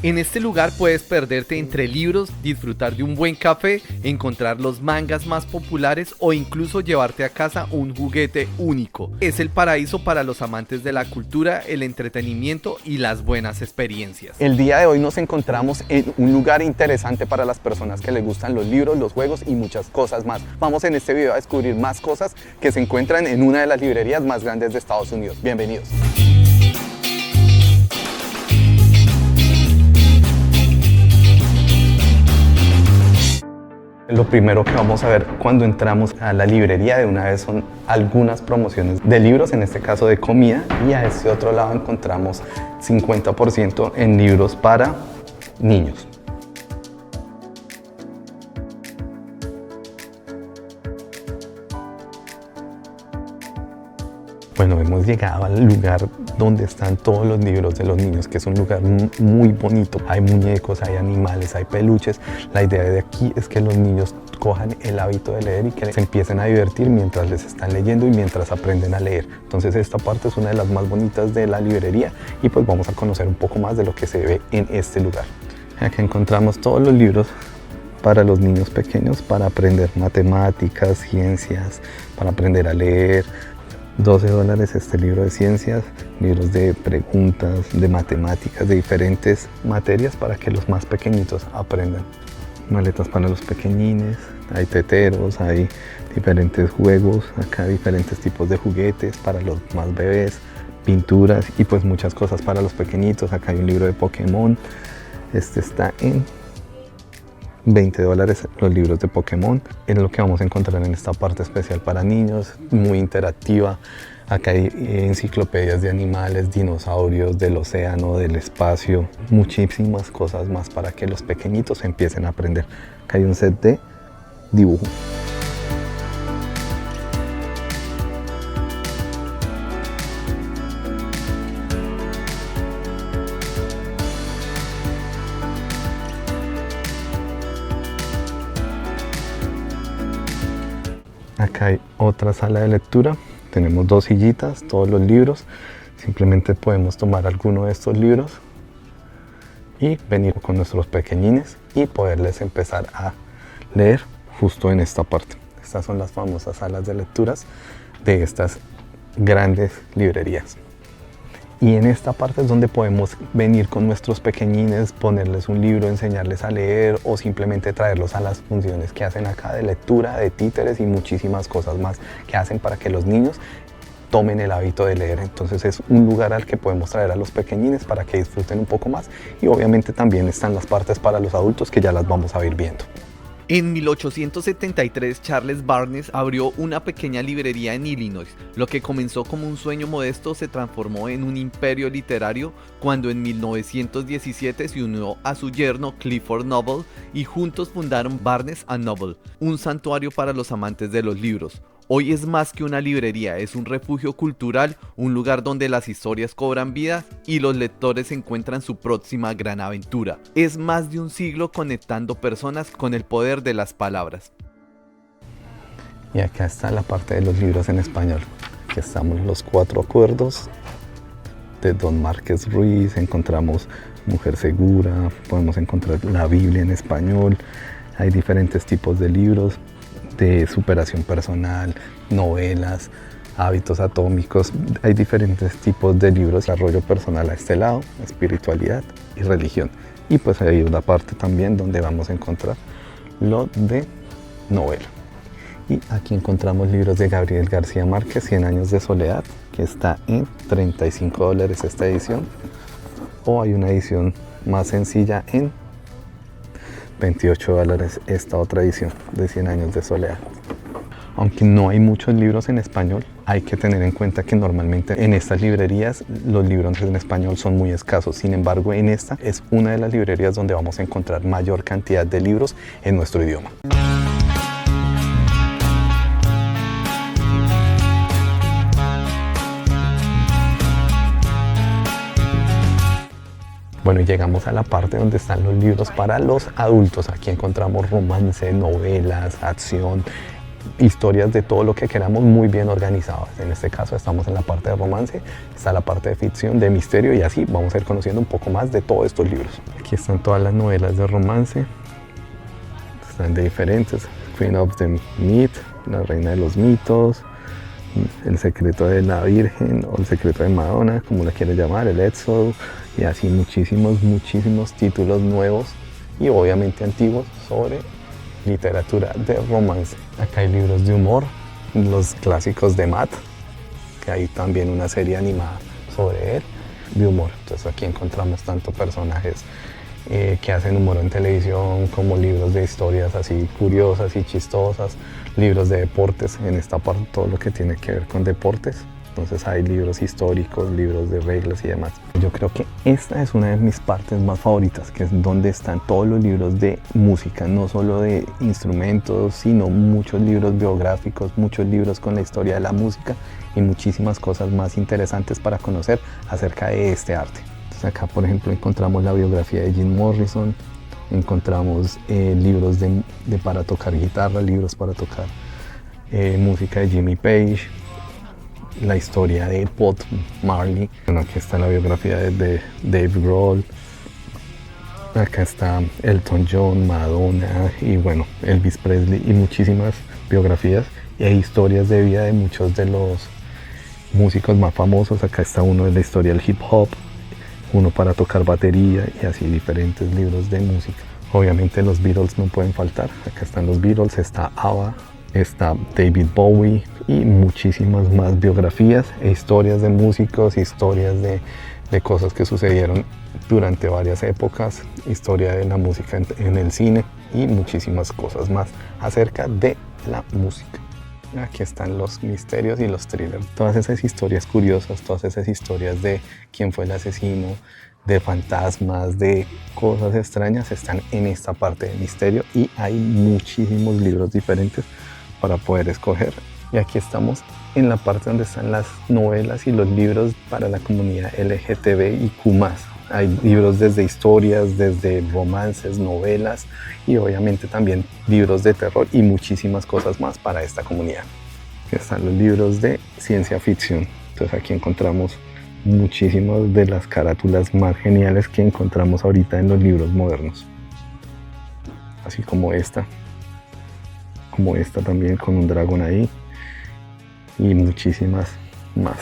En este lugar puedes perderte entre libros, disfrutar de un buen café, encontrar los mangas más populares o incluso llevarte a casa un juguete único. Es el paraíso para los amantes de la cultura, el entretenimiento y las buenas experiencias. El día de hoy nos encontramos en un lugar interesante para las personas que les gustan los libros, los juegos y muchas cosas más. Vamos en este video a descubrir más cosas que se encuentran en una de las librerías más grandes de Estados Unidos. Bienvenidos. Lo primero que vamos a ver cuando entramos a la librería de una vez son algunas promociones de libros, en este caso de comida, y a este otro lado encontramos 50% en libros para niños. Bueno, hemos llegado al lugar donde están todos los libros de los niños, que es un lugar muy bonito. Hay muñecos, hay animales, hay peluches. La idea de aquí es que los niños cojan el hábito de leer y que se empiecen a divertir mientras les están leyendo y mientras aprenden a leer. Entonces esta parte es una de las más bonitas de la librería y pues vamos a conocer un poco más de lo que se ve en este lugar. Aquí encontramos todos los libros para los niños pequeños para aprender matemáticas, ciencias, para aprender a leer. $12 este libro de ciencias, libros de preguntas, de matemáticas, de diferentes materias para que los más pequeñitos aprendan. Maletas para los pequeñines, hay teteros, hay diferentes juegos, acá diferentes tipos de juguetes para los más bebés, pinturas y pues muchas cosas para los pequeñitos. Acá hay un libro de Pokémon, este está en $20 los libros de Pokémon. Es lo que vamos a encontrar en esta parte especial para niños, muy interactiva. Acá hay enciclopedias de animales, dinosaurios, del océano, del espacio, muchísimas cosas más para que los pequeñitos empiecen a aprender. Acá hay un set de dibujo. Acá hay otra sala de lectura, tenemos dos sillitas, todos los libros, simplemente podemos tomar alguno de estos libros y venir con nuestros pequeñines y poderles empezar a leer justo en esta parte. Estas son las famosas salas de lecturas de estas grandes librerías. Y en esta parte es donde podemos venir con nuestros pequeñines, ponerles un libro, enseñarles a leer o simplemente traerlos a las funciones que hacen acá de lectura, de títeres y muchísimas cosas más que hacen para que los niños tomen el hábito de leer. Entonces es un lugar al que podemos traer a los pequeñines para que disfruten un poco más y obviamente también están las partes para los adultos que ya las vamos a ir viendo. En 1873, Charles Barnes abrió una pequeña librería en Illinois. Lo que comenzó como un sueño modesto se transformó en un imperio literario cuando en 1917 se unió a su yerno Clifford Noble y juntos fundaron Barnes & Noble, un santuario para los amantes de los libros. Hoy es más que una librería, es un refugio cultural, un lugar donde las historias cobran vida y los lectores encuentran su próxima gran aventura. Es más de un siglo conectando personas con el poder de las palabras. Y acá está la parte de los libros en español. Aquí estamos los 4 acuerdos de Don Márquez Ruiz, encontramos Mujer Segura, podemos encontrar la Biblia en español, hay diferentes tipos de libros de superación personal, novelas, hábitos atómicos, hay diferentes tipos de libros, desarrollo personal a este lado, espiritualidad y religión. Y pues hay una parte también donde vamos a encontrar lo de novela. Y aquí encontramos libros de Gabriel García Márquez, 100 años de soledad, que está en $35 esta edición. O hay una edición más sencilla en $28 esta otra edición de 100 años de soledad. Aunque no hay muchos libros en español, hay que tener en cuenta que normalmente en estas librerías los libros en español son muy escasos. Sin embargo, en esta es una de las librerías donde vamos a encontrar mayor cantidad de libros en nuestro idioma. Bueno, y llegamos a la parte donde están los libros para los adultos. Aquí encontramos romance, novelas, acción, historias de todo lo que queramos muy bien organizadas. En este caso estamos en la parte de romance, está la parte de ficción, de misterio y así vamos a ir conociendo un poco más de todos estos libros. Aquí están todas las novelas de romance, están de diferentes. Queen of the Myth, la reina de los mitos, el secreto de la Virgen o el secreto de Madonna, como la quieres llamar, el Exo, y así muchísimos títulos nuevos y obviamente antiguos sobre literatura de romance. Acá hay libros de humor, los clásicos de Matt, que hay también una serie animada sobre él, de humor. Entonces aquí encontramos tanto personajes que hacen humor en televisión, como libros de historias así curiosas y chistosas, libros de deportes, en esta parte todo lo que tiene que ver con deportes. Entonces hay libros históricos, libros de reglas y demás. Yo creo que esta es una de mis partes más favoritas, que es donde están todos los libros de música, no solo de instrumentos, sino muchos libros biográficos, muchos libros con la historia de la música y muchísimas cosas más interesantes para conocer acerca de este arte. Entonces acá, por ejemplo, encontramos la biografía de Jim Morrison, encontramos libros para tocar guitarra, libros para tocar música de Jimmy Page, la historia de Bob Marley. Bueno, aquí está la biografía de Dave Grohl, acá está Elton John, Madonna y bueno, Elvis Presley y muchísimas biografías y hay historias de vida de muchos de los músicos más famosos. Acá está uno de la historia del hip hop, uno para tocar batería y así diferentes libros de música. Obviamente los Beatles no pueden faltar. Acá están los Beatles, está ABBA, está David Bowie y muchísimas más biografías e historias de músicos, historias de cosas que sucedieron durante varias épocas, historia de la música en el cine y muchísimas cosas más acerca de la música. Aquí están los misterios y los thrillers, todas esas historias curiosas, todas esas historias de quién fue el asesino, de fantasmas, de cosas extrañas están en esta parte de misterio y hay muchísimos libros diferentes para poder escoger. Y aquí estamos en la parte donde están las novelas y los libros para la comunidad LGTBIQ+. Hay libros desde historias, desde romances, novelas y obviamente también libros de terror y muchísimas cosas más para esta comunidad. Aquí están los libros de ciencia ficción. Entonces aquí encontramos muchísimas de las carátulas más geniales que encontramos ahorita en los libros modernos. Así como esta también con un dragón ahí y muchísimas más.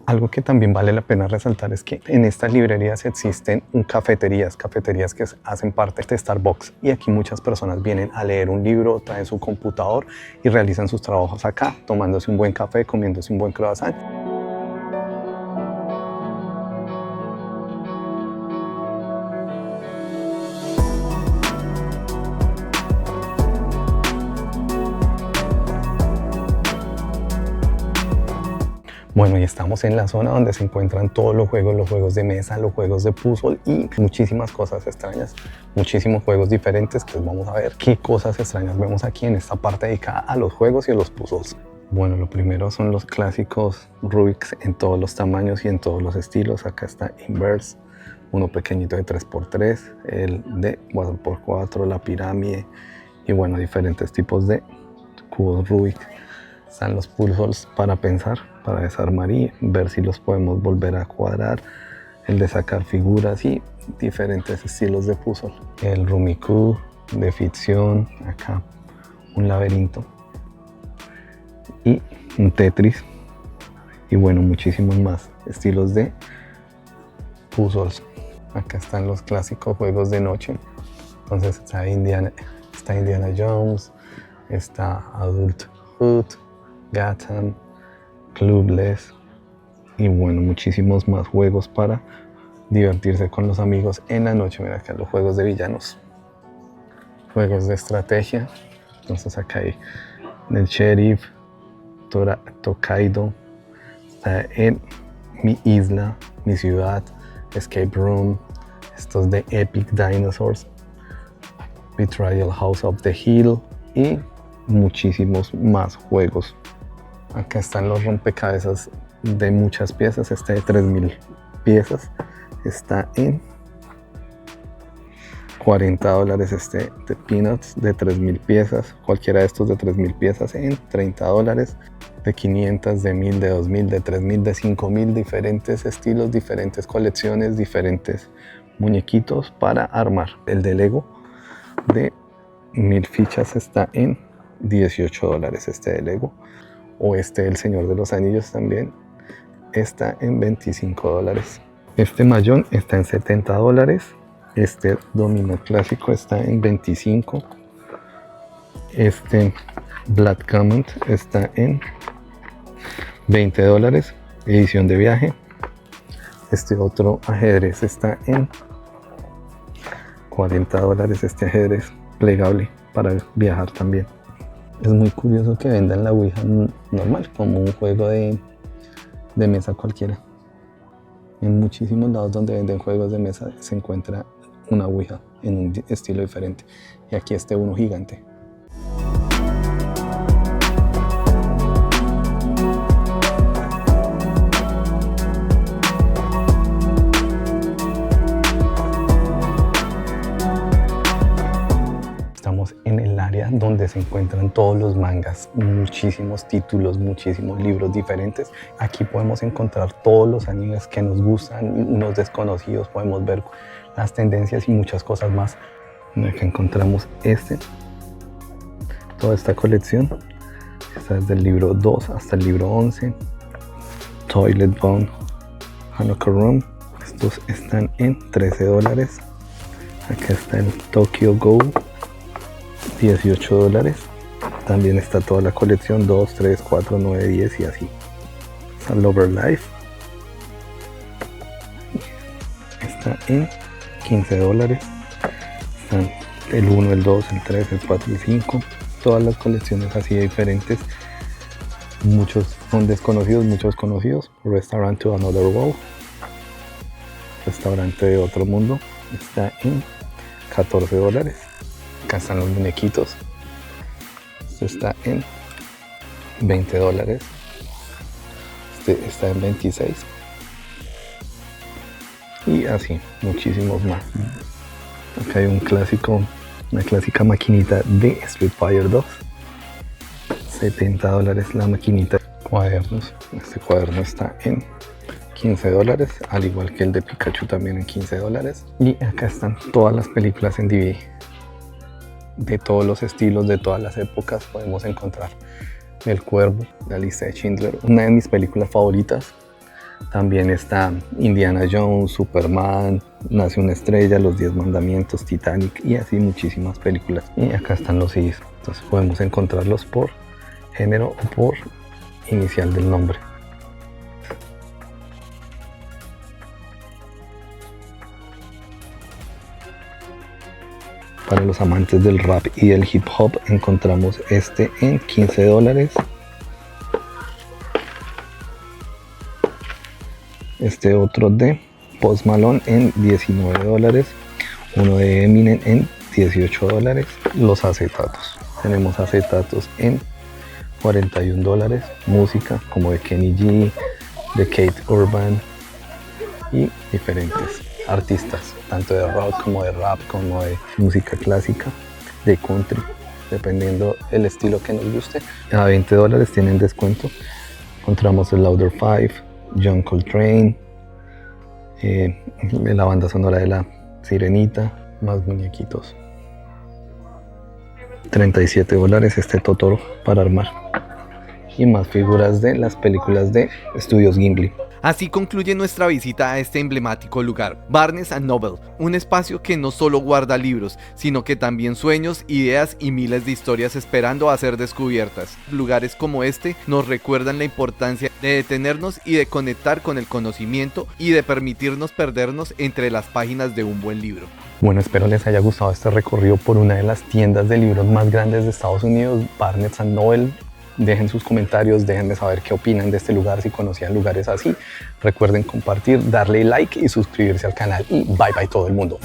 Algo que también vale la pena resaltar es que en estas librerías existen cafeterías que hacen parte de Starbucks y aquí muchas personas vienen a leer un libro, traen su computador y realizan sus trabajos acá, tomándose un buen café, comiéndose un buen croissant. Bueno, y estamos en la zona donde se encuentran todos los juegos de mesa, los juegos de puzzle y muchísimas cosas extrañas, muchísimos juegos diferentes. Pues vamos a ver qué cosas extrañas vemos aquí en esta parte dedicada a los juegos y a los puzzles. Bueno, lo primero son los clásicos Rubik's en todos los tamaños y en todos los estilos. Acá está Inverse, uno pequeñito de 3x3, el de 4x4, la pirámide y bueno, diferentes tipos de cubos Rubik. Están los puzzles para pensar, para desarmar y ver si los podemos volver a cuadrar, el de sacar figuras y diferentes estilos de puzzle. El Rummikub de ficción, acá un laberinto y un Tetris y bueno, muchísimos más estilos de puzzles. Acá están los clásicos juegos de noche. Entonces está Indiana Jones, está Adulthood, Gotham, Clueless y bueno, muchísimos más juegos para divertirse con los amigos en la noche. Mira acá los juegos de villanos, juegos de estrategia. Entonces acá hay el Sheriff, Tokaido, está en Mi Isla, Mi Ciudad, Escape Room, estos de Epic Dinosaurs, Betrayal House of the Hill y muchísimos más juegos. Acá están los rompecabezas de muchas piezas, este de 3000 piezas está en $40 este de Peanuts de 3000 piezas, cualquiera de estos de 3000 piezas en $30, de 500, de 1000, de 2000, de 3000, de 5000, diferentes estilos, diferentes colecciones, diferentes muñequitos para armar. El de Lego de 1000 fichas está en $18, este de Lego, o este El Señor de los Anillos también está en $25. Este mayón está en $70. Este dominó clásico está en 25. Este Black Command está en $20, edición de viaje. Este otro ajedrez está en $40, este ajedrez plegable para viajar también. Es muy curioso que vendan la Ouija normal, como un juego de mesa cualquiera. En muchísimos lados donde venden juegos de mesa se encuentra una Ouija en un estilo diferente. Y aquí este uno gigante. Estamos en el área donde se encuentran todos los mangas, muchísimos títulos, muchísimos libros diferentes. Aquí podemos encontrar todos los animes que nos gustan, unos desconocidos, podemos ver las tendencias y muchas cosas más. Acá encontramos toda esta colección. Está desde el libro 2 hasta el libro 11. Toilet Bound, Hanako Room. Estos están en $13. Acá está el Tokyo Ghoul, $18. También está toda la colección 2, 3, 4, 9, 10 y así. Está Lover Life. Está en $15. Están el 1, el 2, el 3, el 4, el 5. Todas las colecciones así de diferentes. Muchos son desconocidos, muchos conocidos. Restaurant to Another World. Restaurante de otro mundo. Está en $14. Acá están los muñequitos. Este está en $20. Este está en 26. Y así, muchísimos más. Acá hay una clásica maquinita de Street Fighter 2. $70 la maquinita. Cuadernos. Este cuaderno está en $15, al igual que el de Pikachu también en $15. Y acá están todas las películas en DVD. De todos los estilos, de todas las épocas podemos encontrar El Cuervo, La Lista de Schindler, una de mis películas favoritas. También está Indiana Jones, Superman, Nace una estrella, Los 10 mandamientos, Titanic y así muchísimas películas. Y acá están los CDs, entonces podemos encontrarlos por género o por inicial del nombre. Para los amantes del rap y del hip hop encontramos este en $15. Este otro de Post Malone en $19. Uno de Eminem en $18. Los acetatos. Tenemos acetatos en $41. Música como de Kenny G, de Kate Urban y diferentes artistas, tanto de rock como de rap, como de música clásica, de country, dependiendo el estilo que nos guste. A $20 tienen descuento. Encontramos el Louder 5, John Coltrane, la banda sonora de La Sirenita, más muñequitos. $37 este Totoro para armar. Y más figuras de las películas de Estudios Ghibli. Así concluye nuestra visita a este emblemático lugar, Barnes & Noble, un espacio que no solo guarda libros, sino que también sueños, ideas y miles de historias esperando a ser descubiertas. Lugares como este nos recuerdan la importancia de detenernos y de conectar con el conocimiento y de permitirnos perdernos entre las páginas de un buen libro. Bueno, espero les haya gustado este recorrido por una de las tiendas de libros más grandes de Estados Unidos, Barnes & Noble. Dejen sus comentarios, déjenme saber qué opinan de este lugar, si conocían lugares así. Recuerden compartir, darle like y suscribirse al canal. Y bye bye todo el mundo.